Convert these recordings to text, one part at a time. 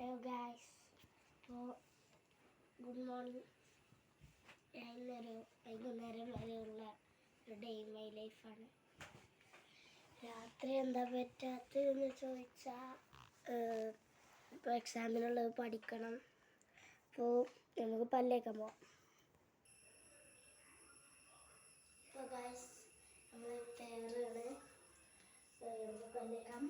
Hello guys, അപ്പോൾ good morning. വൈകുന്നേരം വരെയുള്ള ഒരു ഡേ ഇൻ മൈ ലൈഫാണ്. രാത്രി എന്താ പറ്റാത്തതെന്ന് ചോദിച്ചാൽ ഇപ്പോൾ എക്സാമിനുള്ളത് പഠിക്കണം. അപ്പോൾ നമുക്ക് പല്ലേക്കാൻ പോവാം. അപ്പോൾ ഗായ്സ്, നമ്മൾ തയ്യാറാണ്. നമുക്ക് പല്ലേക്കാം.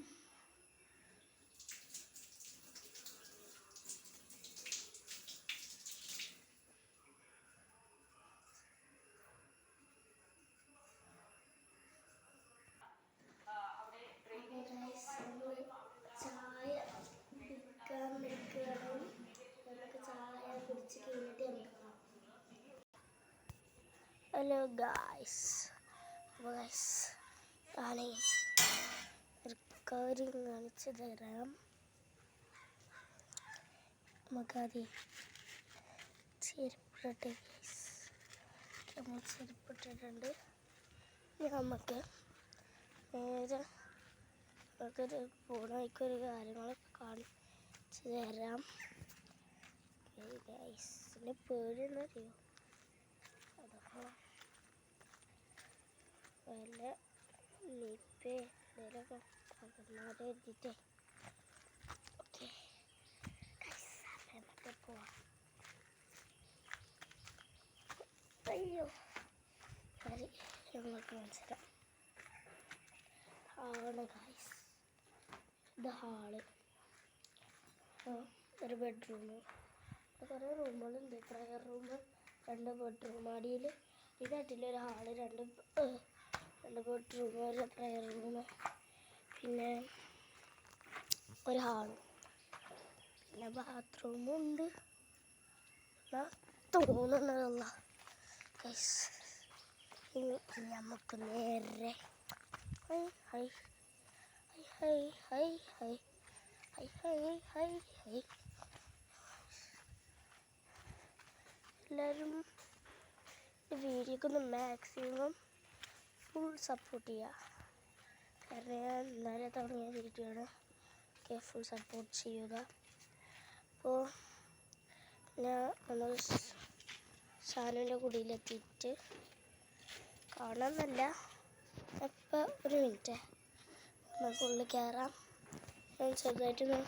ചായ കുടിക്കാൻ നിൽക്കണം. നമുക്ക് ചായ കുടിച്ച് കഴിഞ്ഞിട്ട് നമുക്ക് ഹലോ ഗായ്സ്. ഞാനേ ഒരു കാര്യം കാണിച്ചു തരാം. നമുക്കാദ്യം ചെരുപ്പിട്ടെ ഗൈസ്. നമ്മൾ ചെരുപ്പിട്ടിട്ടുണ്ട്. നമുക്ക് നേരെ നമുക്കൊരു ഫോണായിക്കൊരു കാര്യങ്ങളൊക്കെ കാണിച്ചു തരാം. ഗൈസിൻ്റെ പേരെന്നറിയോ? അതൊക്കെ വല്ല ലിപ്പേ എന്തെങ്കിലുമൊക്കെ പകർന്നാതെ എഴുതിയിട്ടേ. ഓക്കെ നമുക്ക് പോവാം. അയ്യോ ശരി, ഞങ്ങൾക്ക് മനസ്സിലാം. ഹാള് ഗൈസ്, ഇത് ഹാള്. ഒരു ബെഡ്റൂം, കുറേ റൂമുകളുണ്ട്. Prayer room, 2 bedroom. അടിയിൽ ഇതായിട്ടില്ലൊരു ഹാള്, 2 ബെഡ്റൂം, ഒരു പ്രയർ റൂം, പിന്നെ ഒരു ഹാളും, പിന്നെ ബാത്റൂമുണ്ട് തോന്നുന്നതല്ല ഗൈസ്. നമുക്ക് നേരെ hi hi hi hi hi hi hi hi hi. എല്ലാവരും വീഡിയോക്കൊന്ന് മാക്സിമം ഫുൾ സപ്പോർട്ട് ചെയ്യുക. കാരണം ഞാൻ ഇന്നലെ തുടങ്ങിയ വീഡിയോ ആണ്. ഫുൾ സപ്പോർട്ട് ചെയ്യുക. അപ്പോൾ നമ്മൾ ഷാനുവിൻ്റെ കുടിയിലെത്തിയിട്ട് കാണാമെന്നല്ല, ഇപ്പോൾ ഒരു മിനിറ്റ് നമുക്ക് ഉള്ളിൽ കയറാം. ഞാൻ ചെറുതായിട്ടൊന്ന്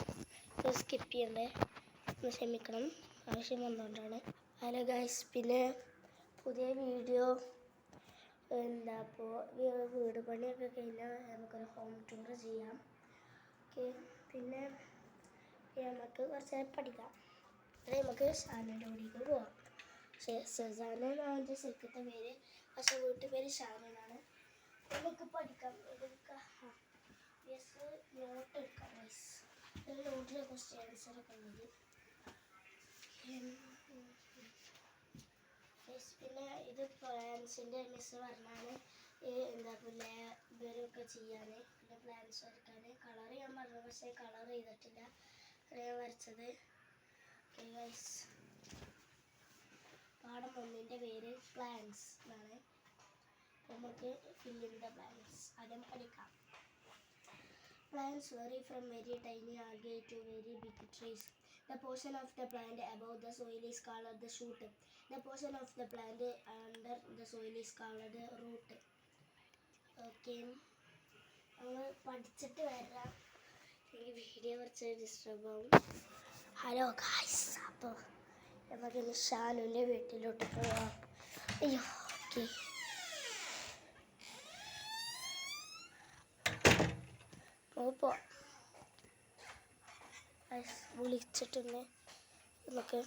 സ്കിപ്പ് ചെയ്യണ്ടേ, ഒന്ന് ക്ഷമിക്കണം, ആവശ്യം വന്നുകൊണ്ടാണ്. ഹലോ ഗൈസ്, പിന്നെ പുതിയ വീഡിയോ ഇപ്പോൾ വീട് പണിയൊക്കെ കഴിഞ്ഞാൽ നമുക്കൊരു ഹോം ടൂർ ചെയ്യാം. ഓക്കെ, പിന്നെ നമുക്ക് കുറച്ച് നേരം പഠിക്കാം. അതായത് നമുക്ക് ഷാനുവിൻ്റെ കൂടിക്ക് പോവാം. ഷാനു അവൻ്റെ ശരിക്കത്തെ പേര്, പക്ഷേ വീട്ടു പേര് ഷാനുവിനാണ്. നമുക്ക് പഠിക്കാം. നോട്ട് എടുക്കാം ഗൈസ്. നോട്ടിലെ ക്വസ്റ്റ്യൻ ആൻസറൊക്കെ ഉള്ളത്. പിന്നെ ഇത് പ്ലാൻസിൻ്റെ മിസ് പറഞ്ഞാൽ ഇവരൊക്കെ ചെയ്യാൻ, പിന്നെ പ്ലാൻസ് വരയ്ക്കാൻ. കളർ ഞാൻ പറഞ്ഞു, പക്ഷേ കളർ ചെയ്തിട്ടില്ല, ഞാൻ വരച്ചത്. ഓക്കെ ഗൈസ്, പാഠം 1ൻ്റെ പേര് പ്ലാൻസ് എന്നാണ്. നമുക്ക് ഫിൽ ഇൻ ദ ബ്ലാങ്ക്സ് ആദ്യം പഠിക്കാം. Plants vary from very tiny algae to very big trees. The portion of the plant above the soil is called the shoot. The portion of the plant under the soil is called the root. Okay, നമ്മൾ പഠിച്ചിട്ട് വരാം. ഈ video കുറച്ച് disturb ആവും. Hello guys, അപ്പോൾ നമുക്കിന്ന് ഷാനുവിൻ്റെ വീട്ടിലോട്ട് പോവാം. അയ്യോ, ഓക്കെ. പോവാം. വിളിച്ചിട്ടുണ്ട് നമുക്ക്.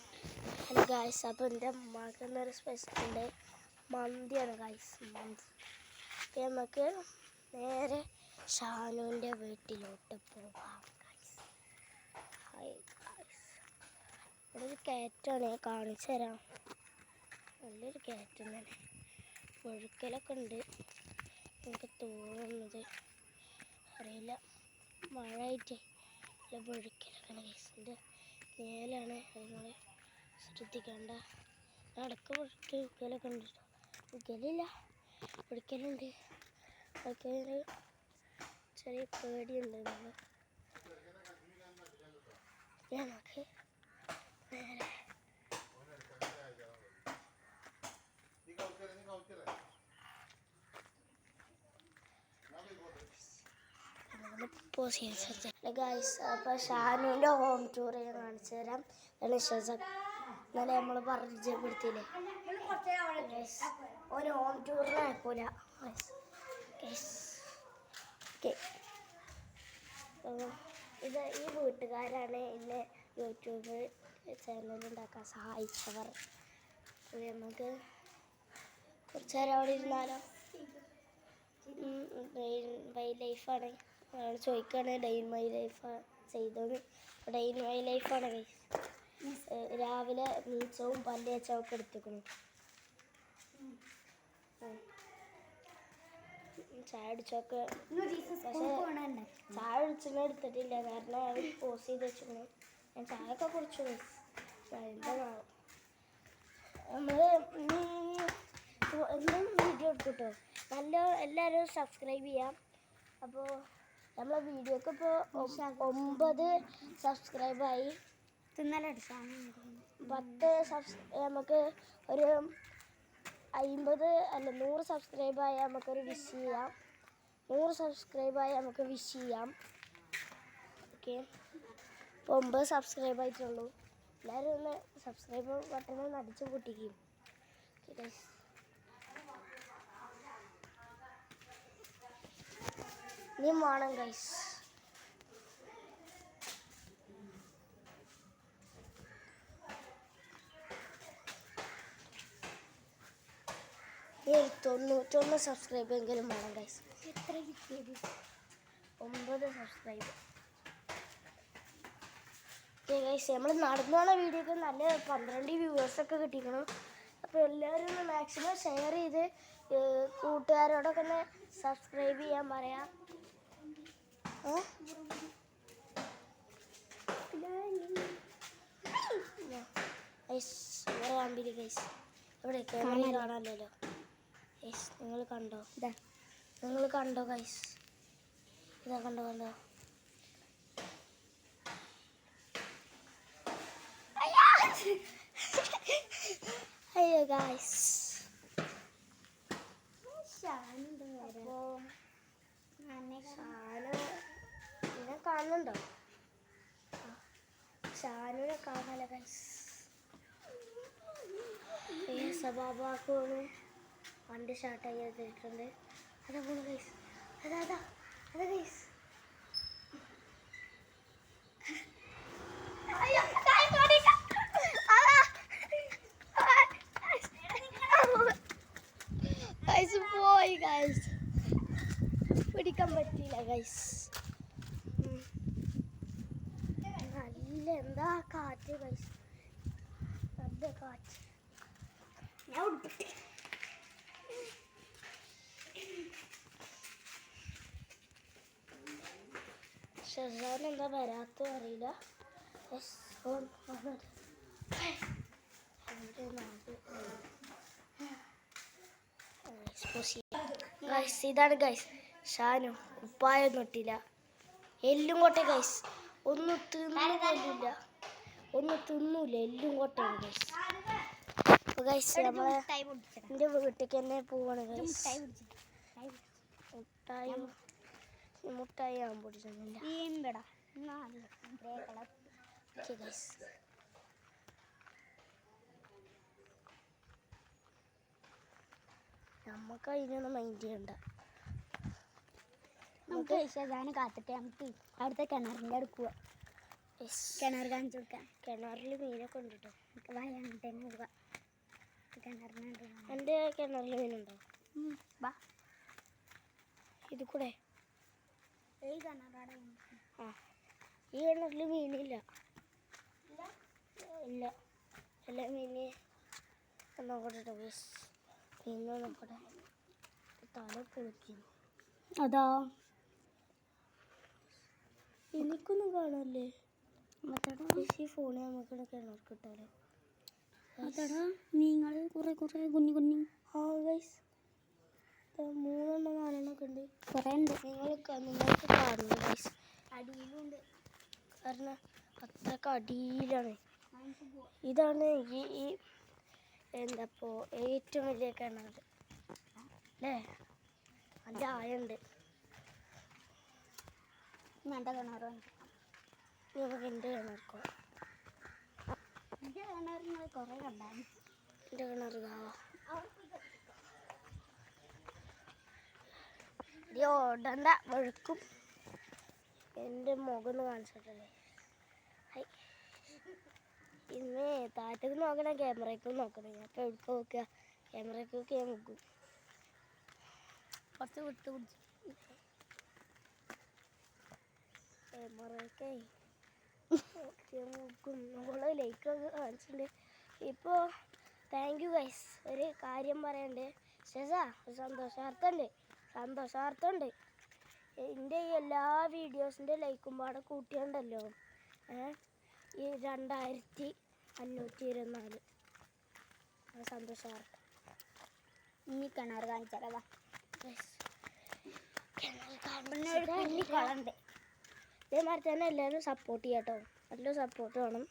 ഹലോ ഗായ്സ്, അപ്പോൾ എൻ്റെ മകനൊരു സ്പെഷ്യലുണ്ട്, മന്തിയാണ് ഗായ്സ്, മന്തി. അപ്പോൾ നമുക്ക് നേരെ ഷാനുവിൻ്റെ വീട്ടിലോട്ട് പോകാം ഗായ്സ്. ഹായ് ഗായ്സ്, ഇവിടെ ഒരു കയറ്റമാണ്, ഞാൻ കാണിച്ചു തരാം. നല്ലൊരു കയറ്റം തന്നെ, ഒഴുക്കലൊക്കെ ഉണ്ട്. എനിക്ക് തോന്നുന്നത് അറിയില്ല, മഴ ആയിട്ടേ നല്ല ഒഴുക്കലൊക്കെയാണ് ഗൈസിൻ്റെ മേലാണ്. നിങ്ങൾ ശ്രദ്ധിക്കേണ്ട. നടക്ക് ഒഴുക്കലൊക്കെ ഉണ്ട്. ഒഴുക്കലില്ല, ഒഴുക്കലുണ്ട്. അതൊക്കെ ചെറിയ പേടിയുണ്ട്. നമ്മൾ ഞാൻ നോക്കി നേരെ ഗൈസ്. അപ്പോൾ ഷാനുവിൻ്റെ ഹോം ടൂർ ഞാൻ കാണിച്ചു തരാം. ഇന്നലെ നമ്മൾ പരിചയപ്പെടുത്തിയില്ലേ, ഒരു ഹോം ടൂറിന് അയക്കൂല. ഇത് ഈ വീട്ടുകാരാണ് എന്നെ യൂട്യൂബ് ചാനലുണ്ടാക്കാൻ സഹായിച്ചവർ. നമുക്ക് കുറച്ച് നേരം അവിടെ ഇരുന്നാലോ? മൈ ലൈഫാണ് അയാൾ ചോദിക്കുകയാണ്, ഡെയിൻ മൈ ലൈഫ് ചെയ്തത്. ഡെയിൻ മൈ ലൈഫാണ് ഗൈസ്. രാവിലെ മീച്ചവും പല്ലേച്ചവും ഒക്കെ എടുത്തിക്കണം. ചായ അടിച്ചൊക്കെ, പക്ഷേ ചായ അടിച്ചൊന്നും എടുത്തിട്ടില്ല, കാരണം അവർ പോസ് ചെയ്ത് വെച്ചിരുന്നു. ഞാൻ ചായ ഒക്കെ കുടിച്ചു. എന്താ നമ്മൾ എന്തും വീഡിയോ എടുക്കട്ടോ. നല്ല എല്ലാവരും സബ്സ്ക്രൈബ് ചെയ്യാം. അപ്പോൾ നമ്മളെ വീഡിയോക്ക് ഇപ്പോൾ 9 സബ്സ്ക്രൈബായി. 10 നമുക്ക് ഒരു 50 അല്ല 100 സബ്സ്ക്രൈബായാൽ നമുക്കൊരു വിഷ് ചെയ്യാം. 100 സബ്സ്ക്രൈബായാൽ നമുക്ക് വിഷ് ചെയ്യാം. ഓക്കെ, ഇപ്പോൾ 9 സബ്സ്ക്രൈബായിട്ടുള്ളൂ. എല്ലാവരും ഒന്ന് സബ്സ്ക്രൈബ് ബട്ടൺ ഒന്ന് അടിച്ച് പൊട്ടിക്കും. ഇനിയും വേണം ഗൈസ്. ഈ 91 സബ്സ്ക്രൈബ് എങ്കിലും വേണം ഗൈസ്. എത്ര കിട്ടിയത്? 9 സബ്സ്ക്രൈബ്. ഓക്കെ ഗൈസ്, നമ്മൾ നടന്നു പോണ വീഡിയോക്ക് നല്ല 12 വ്യൂവേഴ്സൊക്കെ കിട്ടിക്കണം. അപ്പോൾ എല്ലാവരും ഒന്ന് മാക്സിമം ഷെയർ ചെയ്ത് കൂട്ടുകാരോടൊക്കെ ഒന്ന് സബ്സ്ക്രൈബ് ചെയ്യാൻ പറയാം. കണ്ടില്ല ഗൈസ്, ഇവിടെ ക്യാമറ കാണാമല്ലോ ഗൈസ്. നിങ്ങൾ കണ്ടോ? നിങ്ങൾ കണ്ടോ ഗൈസ്? ഇതാ കണ്ടോ? അയ്യോ ഗൈസ്, ഷാനുവിനെ കാണുന്നുണ്ടോ? ഷാനുവിനെ കാണാല ഗൈസ്. സബാബാക്കോണ് വണ്ടി സ്റ്റാർട്ടായി എടുത്തിട്ടുണ്ട്. അതാ പോണു ഗൈസ്. അതാ ഗൈസ്. പോയി ഗൈസ്, പിടിക്കാൻ പറ്റിയില്ല ഗൈസ്. നല്ല എന്താ കാറ്റ് ഗൈസ്, നല്ല കാറ്റ്. ഷെസാൻ എന്താ വരാത്ത അറിയില്ല. ഇതാണ് ഗൈസ് ഷാനു. ഉപ്പായൊന്നും ഇട്ടില്ല, എല്ലും കൊട്ടെ ഗൈസ്. ഒന്നും തിന്നില്ല, എല്ലും കൊട്ടാണ് ഗൈസ്. അപ്പോൾ ഗൈസ് നമ്മളെ എൻ്റെ വീട്ടിലേക്ക് തന്നെ പോവാണ് ഗൈസ്. മുട്ടായി ഞാൻ പൊടിച്ചില്ല. നമുക്ക് അതിനൊന്നും മൈൻഡ് ചെയ്യണ്ട. നമുക്ക് ഷെസാൻ കാത്തിട്ട് നമുക്ക് അവിടുത്തെ കിണറിൻ്റെ അടുക്കുക. കിണർ കാണിച്ചു കൊടുക്കാം. കിണറിൽ മീനൊക്കെ ഉണ്ട് കേട്ടോ. നമുക്ക് അങ്ങോട്ടേ പോവുക. കിണറിനുണ്ട്. എൻ്റെ കിണറിൽ മീനുണ്ടോ? വാ, ഇത് കൂടെ. ഈ കിണറാണ്. ഈ കിണറിൽ മീനില്ല. ഇല്ല, എല്ലാ മീന് നോക്കട്ടെ ഗൈസ്. മീനോ നോക്കട്ടെ. തല പൊളിക്കുന്നു. അതാ എനിക്കൊന്നും കാണാല്ലേ. ഈ ഫോണിൽ നമുക്ക് കിണർ കിട്ടാലോ. അതാടാ മീനുകൾ കുറേ കുഞ്ഞി. ആ ഗൈസ്, 3 4 ഒക്കെ ഉണ്ട്. കുറേ ഉണ്ട്. നിങ്ങൾക്ക് കാണുന്നു ഗൈസ്. അടിയിലുണ്ട്. കാരണം അത്രക്ക് അടിയിലാണ്. ഇതാണ് ഈ എന്താപ്പോ ഏറ്റവും വലിയ കിണർ അല്ലേ? നല്ല ആയുണ്ട്. എൻ്റെ കിണർ നമുക്ക് എൻ്റെ കിണർക്കോ? എൻ്റെ കിണറിന് കുറേ കണ്ടാണ്. എൻ്റെ കിണർ കാവാ ഓടണ്ട വഴുക്കും. എൻ്റെ മുഖം ഒന്ന് കാണിച്ചിട്ടല്ലേ. ഹൈ ഇന്ന് താഴത്തേക്ക് നോക്കണം, ക്യാമറയ്ക്ക് നോക്കണം. ഞാൻ ഇപ്പോൾ എവിടെ നോക്കുക? ക്യാമറയ്ക്കൊക്കെ ഞാൻ നോക്കും. കുറച്ച് വിട്ട് പിടിച്ചു ക്യാമറയൊക്കെ നോക്കും. നമ്മൾ ലൈക്കൊക്കെ കാണിച്ചിട്ടുണ്ട്. ഇപ്പോൾ താങ്ക് യു ഗൈസ്. ഒരു കാര്യം പറയണ്ട്. ശേഷാ സന്തോഷാർത്ഥമുണ്ട്. എൻ്റെ ഈ എല്ലാ വീഡിയോസിൻ്റെ ലൈക്കും പാടെ കൂട്ടിയുണ്ടല്ലോ ഈ 2524 സന്തോഷാർത്ഥം. ഇനി കിണർ കാണിച്ചാലതാ കുഞ്ഞി കളണ്ട്. ഇതേമാതിരി തന്നെ എല്ലാവരും സപ്പോർട്ട് ചെയ്യാം കേട്ടോ. നല്ല സപ്പോർട്ട് വേണം.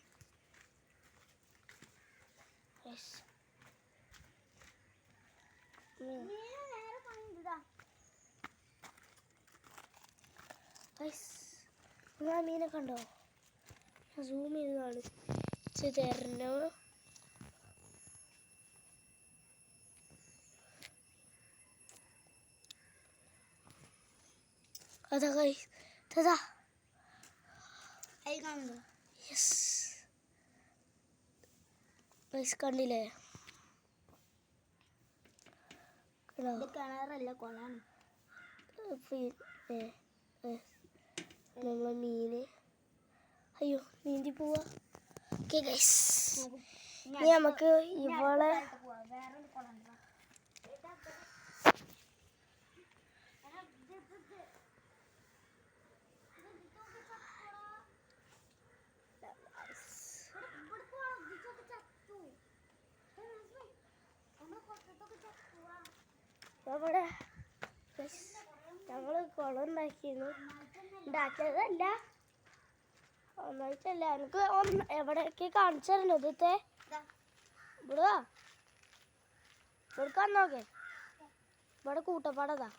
നിങ്ങൾ ആ മീനെ കണ്ടോ? സൂം ചെയ്ത് കാണിച്ച് തരണോ? അതാ ഗൈസ്, അതാ യെസ് ഗൈസ്, കണ്ടില്ലേ? ഇത് കിണറല്ല, കുളമാണ്. പിന്നെ നമ്മളെ മീന് അയ്യോ നീന്തി പോവാ. ഓക്കെ ഗൈസ്, ഇനി നമുക്ക് ഇവളെ വേറൊരു കുളം ഉണ്ടോ? അവിടെ ഞങ്ങൾ കുളം ഉണ്ടാക്കിയതല്ല, ഒന്നായിട്ടല്ല. എനിക്ക് എവിടെയൊക്കെ കാണിച്ചു തരണോ? ഇതത്തെ ഇവിടെ ഇവിടുക്കാൻ നോക്കേ. ഇവിടെ കൂട്ടപ്പാടതാ.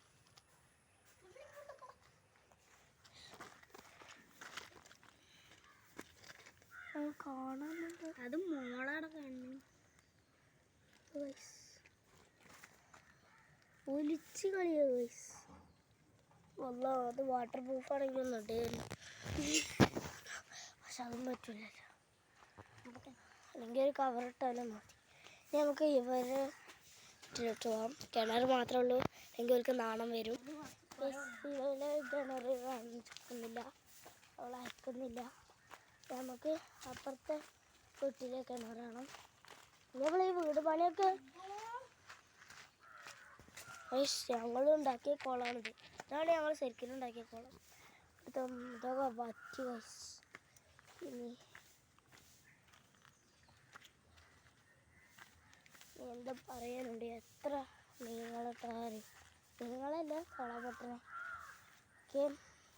കാണാനുണ്ട്. അത് മോളാടെ കാണുന്നു. ഒലിച്ച് കളിയാ ഗൈസ്. വല്ല അത് വാട്ടർ പ്രൂഫ് ആണെങ്കിൽ ഒന്നുണ്ട്, പക്ഷെ അതും പറ്റില്ലല്ലോ. അല്ലെങ്കിൽ ഒരു കവർ ഇട്ടാലും മതി. ഇനി നമുക്ക് ഇവരെ ഇട്ടിട്ട് പോവാം. കിണർ മാത്രമേ ഉള്ളൂ, എങ്കിൽ അവർക്ക് നാണം വരും. ഇവരെ കിണർ കാണിക്കുന്നില്ല, അവൾ അയക്കുന്നില്ല. നമുക്ക് അപ്പുറത്തെ വീട്ടിലെ കിണർ വേണം. നമ്മൾ ഈ വീട് പണിയൊക്കെ ഞങ്ങൾ ഉണ്ടാക്കിയ കുളമാണിത്. ഇതാണ് ഞങ്ങൾ ശരിക്കും ഉണ്ടാക്കിയ കുളം. ഇതൊക്കെ പറ്റി ഗൈസ്. ഇനി എന്താ പറയാനുണ്ട്? എത്ര മീനുകളിട്ടാറ് മീനുകളല്ല കുളപെട്ടണേ. ഓക്കെ,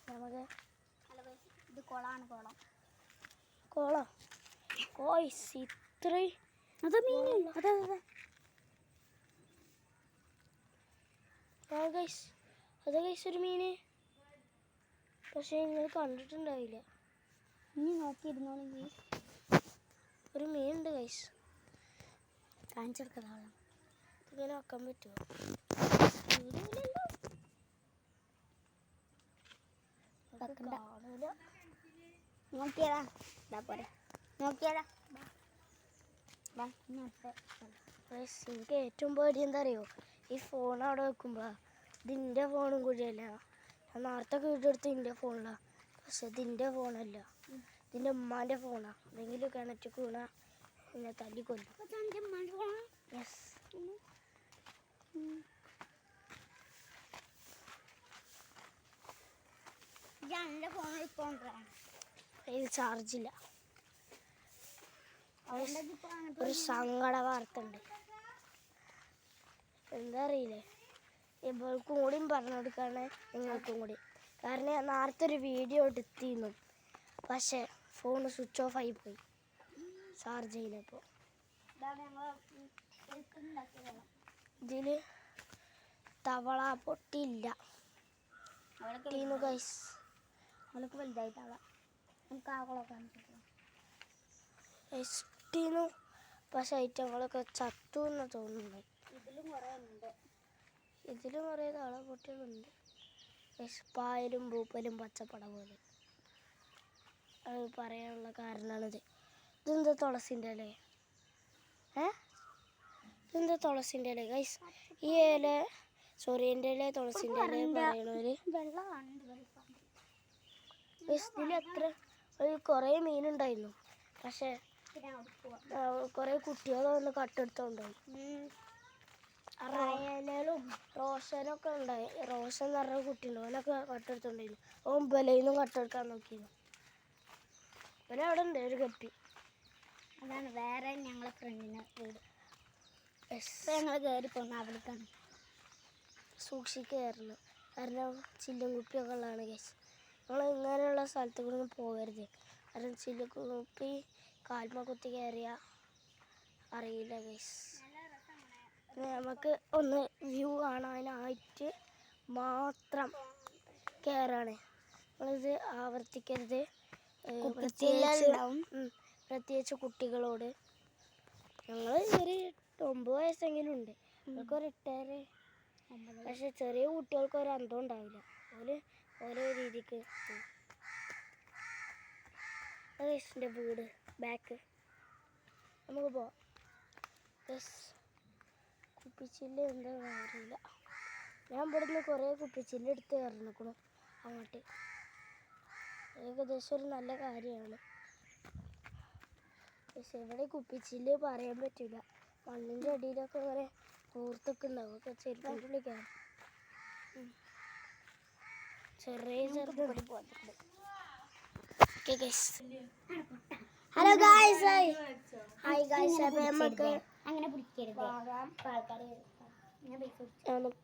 നമുക്ക് ഇത് കുളമാണ്. കുളം ഗൈസ് ഇത്രയും അത് മീനില്ല. അതെ ഗൈസ്, അതെ ഗൈസ് ഒരു മീന്. പക്ഷെ നിങ്ങൾ കണ്ടിട്ടുണ്ടാവില്ല. ഇനി നോക്കിയിരുന്നോളൂ. ഒരു മീനുണ്ട് ഗൈസ്. കാണിച്ചെടുക്കാം. ഇങ്ങനെ വെക്കാൻ പറ്റുമോ? കാണൂല. നോക്കിയതാ. ഇതാ പോരെ, നോക്കിയതാ. എനിക്ക് ഏറ്റവും പേടി എന്താ അറിയോ? ഈ ഫോൺ അവിടെ വെക്കുമ്പോ ഇതിൻ്റെ ഫോണും കൂടിയല്ല. ഞാൻ നേരത്തെ വീഡിയോ എടുത്ത് ഇതിൻ്റെ ഫോണിലാണ്, പക്ഷെ ഇതിൻ്റെ ഫോണല്ല, ഇതിൻ്റെ ഉമ്മാൻ്റെ ഫോണാണ്. എന്തെങ്കിലും കിണറ്റിൽ വീണാ എന്നെ തല്ലിക്കൊല്ലും. യെസ്, ഇത് ചാർജില്ല. ഒരു സങ്കട വാർത്ത ഉണ്ട്. എന്താ അറിയില്ലേ? ഇവൾക്കും കൂടിയും പറഞ്ഞു കൊടുക്കാണ്, നിങ്ങൾക്കും കൂടി. കാരണം ഞാൻ നേരത്തെ ഒരു വീഡിയോ എടുത്തിരുന്നു, പക്ഷെ ഫോൺ സ്വിച്ച് ഓഫ് ആയി പോയി ചാർജ് ചെയ്യുന്നപ്പോൾ. ഇതാണ് ഞങ്ങൾ ഉണ്ടാക്കിയ വെള്ളം. ഇതിൽ തവള പൊട്ടിയില്ല. പൊട്ടിയിരുന്നു ഗൈസ്. അവൾക്ക് വലുതായിട്ടാവാ. നമുക്ക് ആ കുളമൊക്കെ കാണിച്ചിട്ട് ഇഷ്ടീന്നു. പക്ഷെ ഐറ്റങ്ങളൊക്കെ ചത്തു എന്ന് തോന്നുന്നു. ഇതിലും കുറേ ഉണ്ട്. ഇതിലും കുറേ തവള പൊട്ടികളുണ്ട്. പായലും പൂപ്പലും പച്ചപ്പട പോലെ. അത് പറയാനുള്ള കാരണമാണിത്. ഇതെന്താ തുളസിൻ്റെ ഇല? ഇതെന്താ തുളസിൻ്റെ ഇല ഗൈസ്? ഈ ഇല ചൊറിയൻ്റെ ഇല തുളസിൻ്റെ ഇല പറയണവര്. ഇതിൽ എത്ര കുറേ മീനുണ്ടായിരുന്നു. പക്ഷെ കുറേ കുട്ടികൾ വന്ന് കട്ടെടുത്തോണ്ടായി. റയലും റോഷനൊക്കെ ഉണ്ടായി. റോഷൻ എന്ന് പറഞ്ഞ കുട്ടിയുണ്ട്. അവനൊക്കെ കട്ടെടുത്തോണ്ടായിരുന്നു. അവൻ ബലയിന്നും കട്ടെടുക്കാൻ നോക്കിയിരുന്നു. പിന്നെ അവിടെ ഉണ്ട് ഒരു കപ്പി. അതാണ് വേറെ ഞങ്ങളെ ഫ്രണ്ടിന് വീട്. ഞങ്ങൾ കയറി പോകുന്ന അവിടേക്കാണ്. സൂക്ഷിക്കുകയായിരുന്നു. കാരണം ചില്ലും കുപ്പിയൊക്കെ ഉള്ളതാണ് കേസ്. നമ്മൾ ഇങ്ങനെയുള്ള സ്ഥലത്ത് കൂടെ പോകരുത്. കാരണം ചില്ലുകുപ്പി കാൽമ കുത്തി കയറിയ അറിയില്ല കേസ്. നമുക്ക് ഒന്ന് വ്യൂ കാണാനായിട്ട് മാത്രം കയറാണ്. നമ്മളിത് ആവർത്തിക്കരുത്. പ്രത്യേകിച്ച് കുട്ടികളോട്. ഞങ്ങൾ ഒരു 9 വയസ്സെങ്കിലും ഉണ്ട്. അവർക്കൊരു 8. പക്ഷെ ചെറിയ കുട്ടികൾക്ക് ഒരു അന്തം ഉണ്ടാവില്ല. ഓരോ രീതിക്ക് ഗൈസിൻ്റെ വീട് ബാക്ക് നമുക്ക് പോവാം. കുപ്പിച്ചില്ല് എന്താണെന്ന് അറിയില്ല. ഞാൻ ഇവിടുന്ന് കുറേ കുപ്പിച്ചില്ല് എടുത്ത് എറിഞ്ഞിക്കണം അങ്ങോട്ട്. ഏകദേശം ഒരു നല്ല കാര്യമാണ്. പക്ഷെ ഇവിടെ കുപ്പിച്ചില്ല് പറയാൻ പറ്റില്ല. മണ്ണിൻ്റെ അടിയിലൊക്കെ ഇങ്ങനെ കൂർത്തൊക്കെ ഉണ്ടാവും. ഒക്കെ ചെരുപ്പിൻ്റെ ഉള്ളിൽ കയറും. ചെറുതൊക്കെ പോയിട്ടുണ്ട്. Hello guys. Hi guys. അപ്പോൾ നമുക്ക് അങ്ങനെ പിടിക്കരുത്. ആൾക്കാർ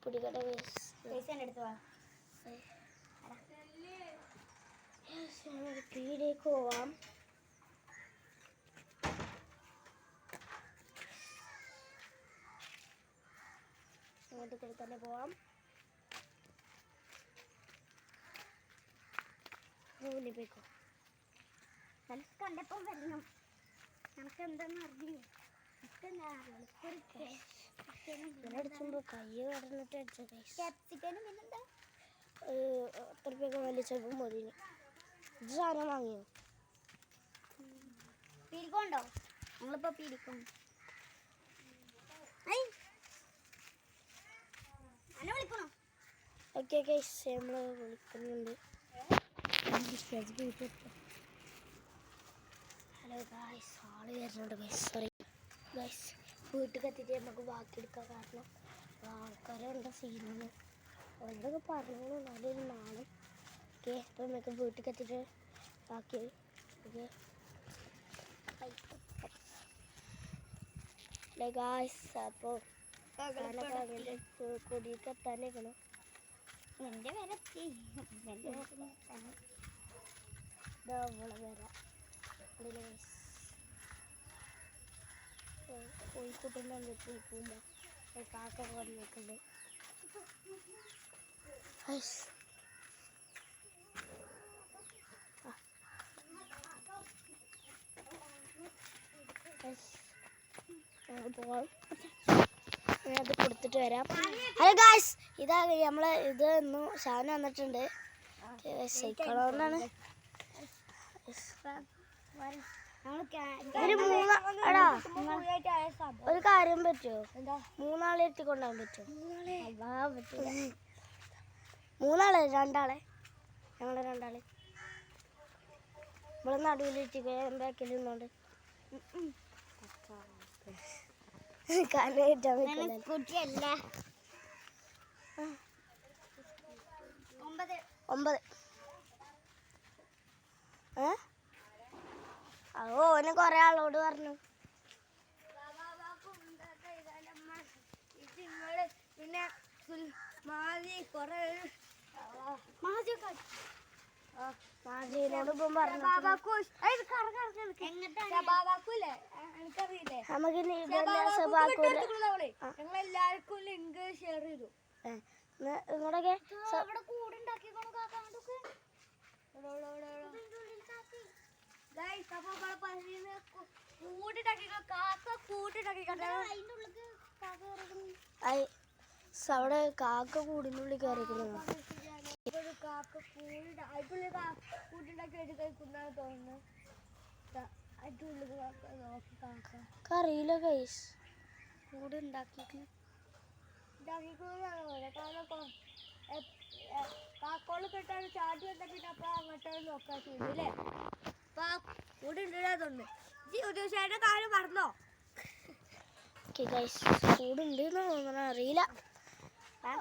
പിടിക്കട്ടെ പൈസ എടുത്ത് വാ. പീടിയേക്ക് പോവാം. അങ്ങോട്ട് കൂടി തന്നെ പോവാം. മുന്നിൽ പോയിക്കോ. നമുക്ക് കണ്ടപ്പോൾ വരണം. നമുക്ക് എന്താണെന്ന് അറിഞ്ഞു. അടിച്ചുമ്പോ കൈ കടന്നിട്ട് അടിച്ചു. ക്യാപ്സിക്കനും പിന്നെന്താ 10 രൂപയൊക്കെ വലിച്ചപ്പോൾ മതി. ഇത് സാധനം വാങ്ങിയോ? പിരിക്കോണ്ടോ? നമ്മളിപ്പോൾ പിരിക്കും. എന്നെ വിളിക്കണോ? ഓക്കെ ഗൈസ്, നമ്മൾ വിളിക്കുന്നുണ്ട്. ഹലോ ഗൈസ്, ആള് വരുന്നുണ്ട് ഗൈസ്. Sorry guys. വീട്ടിൽ എത്തിയിട്ട് നമുക്ക് ബാക്കിയെടുക്കാം. കാരണം ആൾക്കാരുണ്ട് സീനാണ്. അവരോടൊക്കെ പറഞ്ഞു നല്ലൊരു നാളും. ഓക്കെ, അപ്പോൾ നമുക്ക് വീട്ടിൽ എത്തിയിട്ട് ബാക്കി ഓക്കെ ഗൈസ്. അപ്പോൾ കൊടിയൊക്കെ എത്താനേക്കണം. എൻ്റെ വരെ കോഴിക്കൂട്ടിൻ്റെ അന്നിട്ട് നിൽക്കുമ്പോൾ കാക്ക വന്നിട്ടുണ്ട്. പോവാം. അത് കൊടുത്തിട്ട് വരാം. ഹലോ ഗായ്സ്, ഇതാ നമ്മളെ ഇത് ഇന്ന് ഷാന് വന്നിട്ടുണ്ട്. സൈക്കിളോണ്ടാണ്. ഒരു കാര്യം പറ്റുമോ? 3 ആളെ എത്തിക്കൊണ്ടാൻ പറ്റുമോ? 3 ആളെ 2 ആളെ ഞങ്ങളെ 2 ആള് ഇവിടെ നടുവിലിരിക്കുക. ബാക്കിൽ നിന്നോണ്ട് കുട്ടിയല്ല. 9. ഓന് കൊറേ ആളോട് പറഞ്ഞു. പിന്നെ മാതി റീനോട് ഇപ്പം പറഞ്ഞു നമുക്ക് ഞങ്ങളെല്ലാവർക്കും ലിങ്ക് ഷെയർ ചെയ്തു ഇങ്ങോട്ടൊക്കെ അവിടെ കാക്ക കൂടിനുള്ളിൽ കയറിക്കുന്നു അറിയില്ല ഗൈസ് കൂട് ഉണ്ടാക്കിയിട്ട് കാക്കോള് കെട്ടാണ് ചാടി വന്ന പിന്നെ അപ്പൊ അങ്ങോട്ട് നോക്കാൻ ചെയ്യൂല്ലേ അപ്പൊ കൂടെ ഉണ്ടെന്ന് ഉദ്ദേശിച്ചതിന്റെ കാര്യം പറഞ്ഞോ കൂടുണ്ട് തോന്നണ അറിയില്ല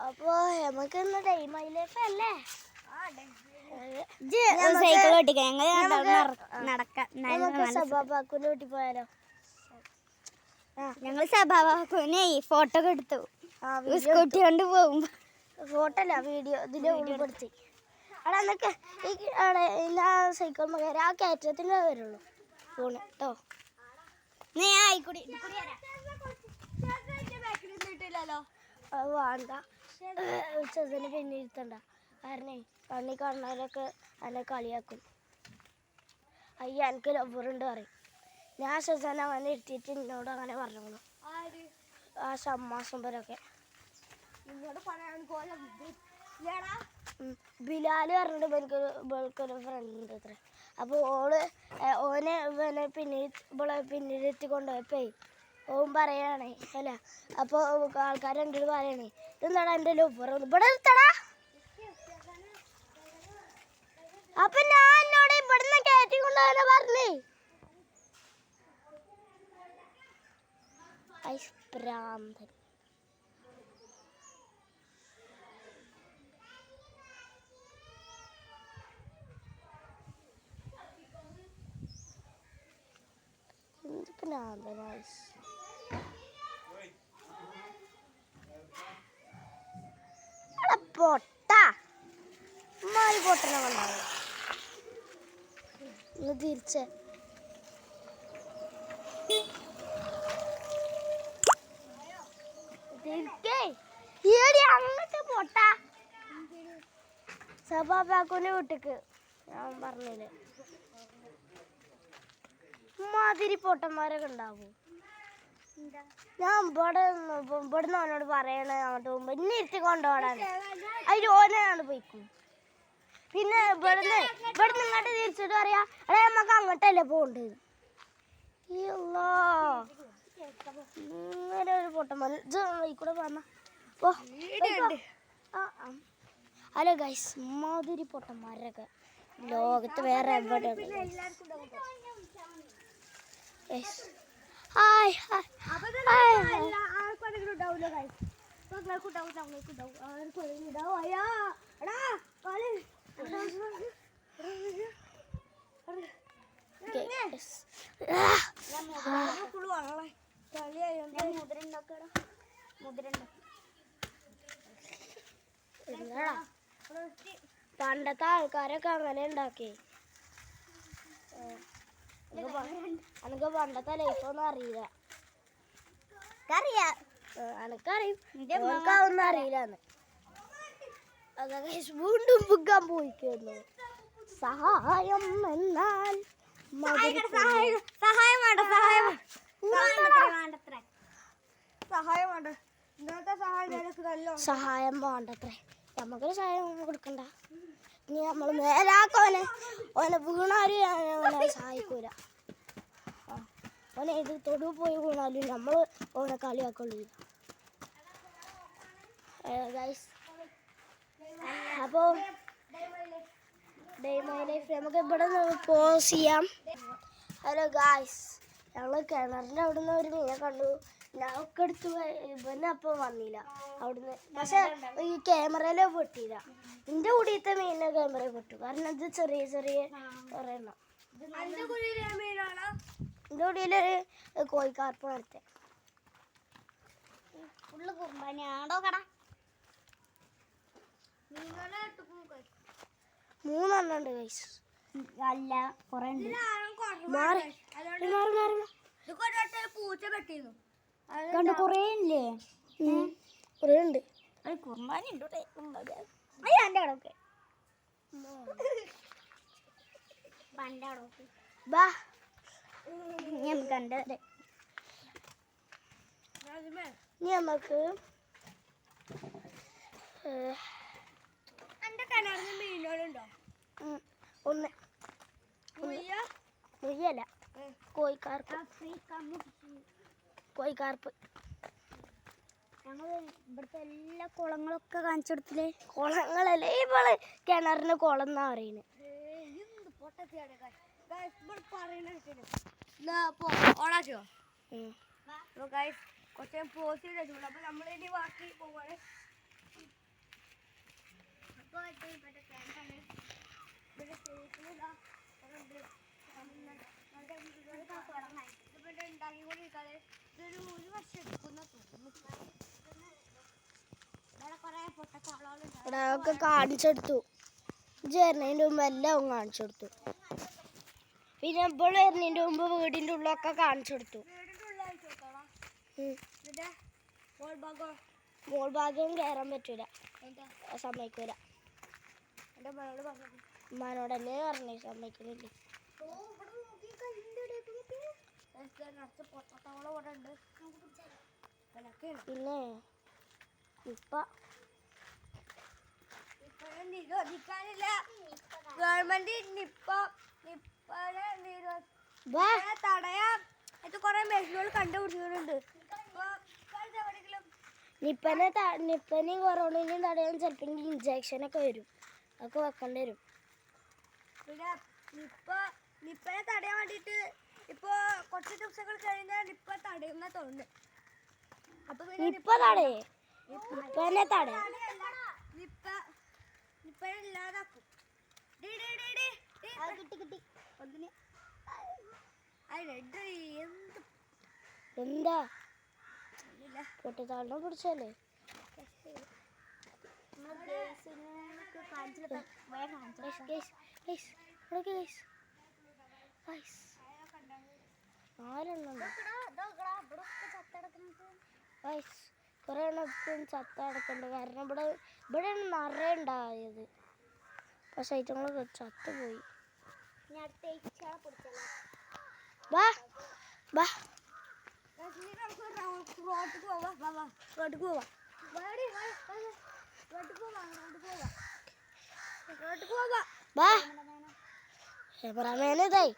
അപ്പൊ നമുക്ക് ഇന്ന് ഡേ മൈ ലൈഫ് അല്ലേ സൈക്കിൾ ഓട്ടിക്കാം നമുക്ക് സബാബാക്കുന്റെ വീട്ടിൽ പോയാലോ ഞങ്ങൾ സബാബാക്കുനെ ഫോട്ടോ ഒക്കെ എടുത്തു സ്കൂട്ടി കൊണ്ട് പോകുമ്പോ ഫോട്ടോ അല്ല വീഡിയോ ഇതിന്റെ ഉൾപ്പെടുത്തി അവിടെ എന്നൊക്കെ അവിടെ എല്ലാ സൈക്കിൾ കയറി ആ കയറ്റത്തിന്റെ വരുള്ളൂ ഫോണ് കേട്ടോ നീ ആയിക്കൂടി അത് വേണ്ട ചെറുതിന് പിന്നെ ഇരുത്തണ്ട കാരണേ കണ്ണി കാണുന്നവരൊക്കെ എന്നെ കളിയാക്കും അയ്യ എനിക്ക് ലവറുണ്ട് പറയും ഞാൻ ഷസാൻ അവനെ ഇരുത്തിയിട്ട് എന്നോട് അങ്ങനെ പറഞ്ഞോളൂ ആ ഷമ്മാസമ്പരൊക്കെ ബിലാല് പറഞ്ഞിട്ട് ഇവൾക്കൊരു ഫ്രണ്ട് ഉണ്ട് അത്ര അപ്പോൾ ഓനെ പിന്നെ ഇവളെ പിന്നീടെത്തി കൊണ്ടുപോയപ്പോ ഓൻ പറയാണേ അല്ല അപ്പോൾ ആൾക്കാർ എൻ്റെ അടുത്ത് പറയണേ ഇതെന്താടാ എൻ്റെ ലവർ ഇവിടെ നിർത്തടാ അപ്പൊ ഞാൻ എന്നോട് ഇവിടുന്ന് കയറ്റി കൊണ്ടുപോകാൻ പറഞ്ഞേ ഭ്രാന്തൻ പൊട്ട പൊട്ടനെ കൊണ്ടാവും തിരിച്ച് അങ്ങോട്ട് പൊട്ട സബാബാക്കുന്റെ വീട്ടിക്ക് ഞാൻ പറഞ്ഞില്ലേ മാതിരി പൊട്ടന്മാരൊക്കെ ഉണ്ടാവും ഞാൻ ഇവിടുന്ന് അവനോട് പറയണേ അങ്ങോട്ട് പോകുമ്പോ ഇന്നെ ഇരുത്തി കൊണ്ടുപോടാൻ അതിൽ ഓനാണ് പോയിക്കും പിന്നെ ഇവിടുന്ന് ഇങ്ങോട്ട് തിരിച്ചിട്ട് പറയാ അടേ നമുക്ക് അങ്ങോട്ടല്ലേ പോകണ്ടത് ഇങ്ങനെ ഒരു പൊട്ടന്മാർ കൂടെ പറഞ്ഞ ഹലോ ഗൈസ് മാതിരി പൊട്ടന്മാരൊക്കെ ലോകത്ത് വേറെ എവിടെ ഹായ് പണ്ടത്തെ ആൾക്കാരൊക്കെ അങ്ങനെ ഉണ്ടാക്കി എനിക്ക് പണ്ടത്തെ ലൈഫൊന്നും അറിയില്ല എനക്കറിയും ഒന്നും അറിയില്ലാന്ന് അതൊക്കെ വീണ്ടും പുക്കാൻ പോയിക്കുന്നു സഹായം എന്നാൽ സഹായം വേണ്ടത്രേ നമുക്കൊരു സഹായം കൊടുക്കണ്ട ഇനി നമ്മൾ മേലാക്കോനെ ഓനെ വീണാലും ഓനെ സഹായിക്കൂല ഓനെ ഇത് തൊടു പോയി വീണാലും നമ്മൾ ഓനെ കളിയാക്കുള്ളൂ അപ്പോൾ ഡേ മൈ ലൈഫ് നമുക്ക് ഇവിടെ നിന്ന് പോസ് ചെയ്യാം ഹലോ ഗായ്സ് ഞങ്ങൾ കിണറിൻ്റെ അവിടെ നിന്ന് ഒരു മീനെ കണ്ടു ഞങ്ങൾക്ക് എടുത്ത് ഇവനെ അപ്പം വന്നില്ല അവിടുന്ന് പക്ഷെ ഈ ക്യാമറയിൽ പൊട്ടിയില്ല എൻ്റെ കൂടിയത്തെ മീനിനെ ക്യാമറയിൽ പൊട്ടു കാരണം ഇത് ചെറിയ ചെറിയ ഒരെണ്ണം എൻ്റെ കൂടിയിലൊരു കോഴിക്കാർപ്പ് നടത്തെ ഫുള്ള് കുമ്പനിയാണോ കട 3 ഉണ്ട് ഗൈസ് അല്ല കൊറേ ഉണ്ട്. പൂച്ച കെട്ടിയിരുന്നു കണ്ട് കൊറേ ഇല്ലേ? കുറേ ഉണ്ട്. കുർബാന ഉണ്ട് എൻ്റെ അവിടെയൊക്കെ പൻ്റെ അവിടെയൊക്കെ ബാ ഞാൻ കണ്ടത്. ഇനി നമുക്ക് എൻ്റെ കിണറിന് മീനുകളുണ്ടോ? ഒന്ന് മുയ്യല്ല കോഴിക്കാർപ്പ്. കോഴിക്കാർപ്പ്. ഞങ്ങൾ ഇവിടുത്തെ എല്ലാ കുളങ്ങളൊക്കെ കാണിച്ചു കൊടുത്തില്ലേ? കുളങ്ങളല്ലേ ഇവള് കിണറിന് കുളം എന്നാ പറയുന്നത്. ഓണാക്കിയോ? കുറച്ച് പോസ്റ്റ് ചെയ്തിട്ടുണ്ട്. അപ്പൊ നമ്മളിനി ബാക്കി പോവാണ്. ഇതൊരു 1 വർഷം എടുക്കുന്ന തോന്നുന്നു. ഇവിടെ ഒക്കെ കാണിച്ചെടുത്തു. ചേരുന്നതിൻ്റെ മുമ്പ് എല്ലാം കാണിച്ചു കൊടുത്തു. പിന്നെ ഇപ്പോൾ വരുന്നതിൻ്റെ മുമ്പ് വീടിൻ്റെ ഉള്ളൊക്കെ കാണിച്ചു കൊടുത്തു. മോൾ ഭാഗവും കയറാൻ പറ്റൂല, സമ്മതിക്കൂല. ഉമ്മാനോട് തന്നെ പറഞ്ഞു സമ്മതിക്കുന്നില്ലേ. പിന്നെ നിരോധിക്കാനില്ല ഗവൺമെന്റ് തടയാൻ കുറെ മെഷീനുകൾ കണ്ടുപിടിച്ചിട്ടുണ്ട്. നിപ്പനെയും കൊറോണയും തടയാൻ ചിലപ്പോൾ ഇഞ്ചക്ഷനൊക്കെ വരും. അതൊക്കെ വെക്കേണ്ടി വരും. പിന്നെ നിപ്പനെ തടയാൻ വേണ്ടിയിട്ട് ഇപ്പൊ കുറച്ച് ദിവസങ്ങൾ കഴിഞ്ഞാൽ നിപ്പ തടയുന്ന തോന്നുന്നു. അപ്പൊ നിപ്പനെ ഇല്ലാതാക്കും. എന്താ പൊട്ടിത്താളിനെ പിടിച്ചല്ലേ? കുറെ എണ്ണത്തിന് ചത്തടക്കുന്നുണ്ട്. കാരണം ഇവിടെ നിറയെ ഉണ്ടായത്. പക്ഷെ ഐറ്റങ്ങൾ ചത്തുപോയി. വാ വാ വാ ക്യാമറാമാനേതായി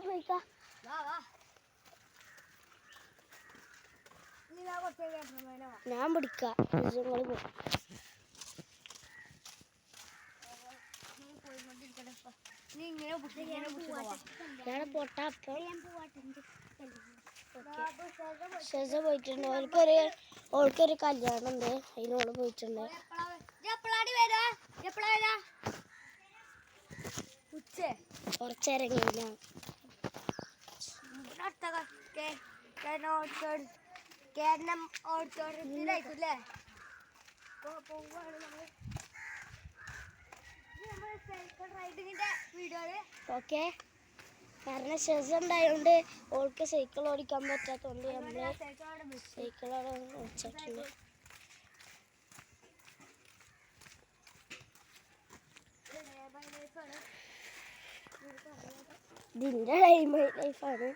പോയിക്കാ. ഞാൻ പിടിക്കാം. ഞാൻ പോട്ടാ. ശേഷ പോയിട്ടുണ്ട്. ഓൾക്കൊരു കല്യാണം ഉണ്ട്, അതിനോട് പോയിട്ടുണ്ട്. കുറച്ചിറങ്ങിയില്ല. ഓക്കെ, കാരണം ശേഷം ഉണ്ടായതുകൊണ്ട് ഓൾക്ക് സൈക്കിൾ ഓടിക്കാൻ പറ്റാത്തതുകൊണ്ട് നമ്മള് സൈക്കിളോടെ വെച്ചിട്ടുണ്ട്. ഇതിൻ്റെ ലൈഫാണ്.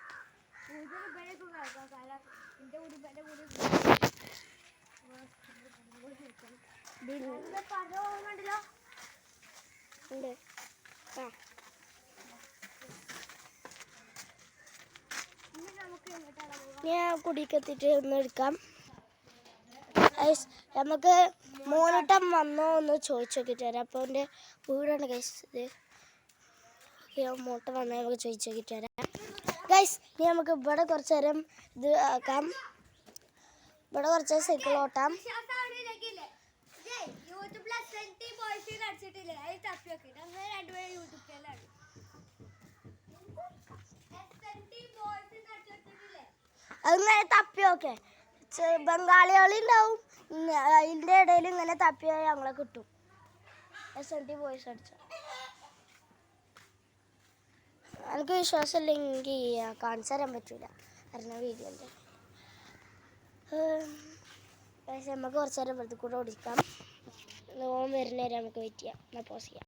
ഞാൻ കുടിക്കെത്തിട്ട് ഒന്ന് എടുക്കാം. നമുക്ക് മോനോട്ടം വന്നോ ഒന്ന് ചോദിച്ചു നോക്കിയിട്ട് വരാം. അപ്പോൾ എൻ്റെ വീടാണ് കഴിച്ചത്. മോട്ടം വന്നാൽ നമുക്ക് ചോദിച്ചു നോക്കിയിട്ട് വരാം. ഗൈസ് ഇനി നമുക്ക് ഇവിടെ കുറച്ച് നേരം ഇത് ആക്കാം. ഇവിടെ കുറച്ച് സൈക്കിൾ ഓട്ടാം. അതിങ്ങനെ തപ്പി നോക്കേ ബംഗാളികളുണ്ടാവും. അതിൻ്റെ ഇടയിൽ ഇങ്ങനെ തപ്പിയാൽ ഞങ്ങളെ കിട്ടും. SNT ബോയ്സ് അടിച്ച എനിക്ക് വിശ്വാസമില്ലെങ്കിൽ കാണിച്ചു തരാൻ പറ്റൂല കാരണം വീഡിയോൻ്റെ. നമുക്ക് കുറച്ച് നേരം വെറുതെ കൂടെ ഓടിക്കാം. നോമ്പ് വരുന്നവരെ നമുക്ക് വെയിറ്റ് ചെയ്യാം. എന്നാൽ പോസ് ചെയ്യാം.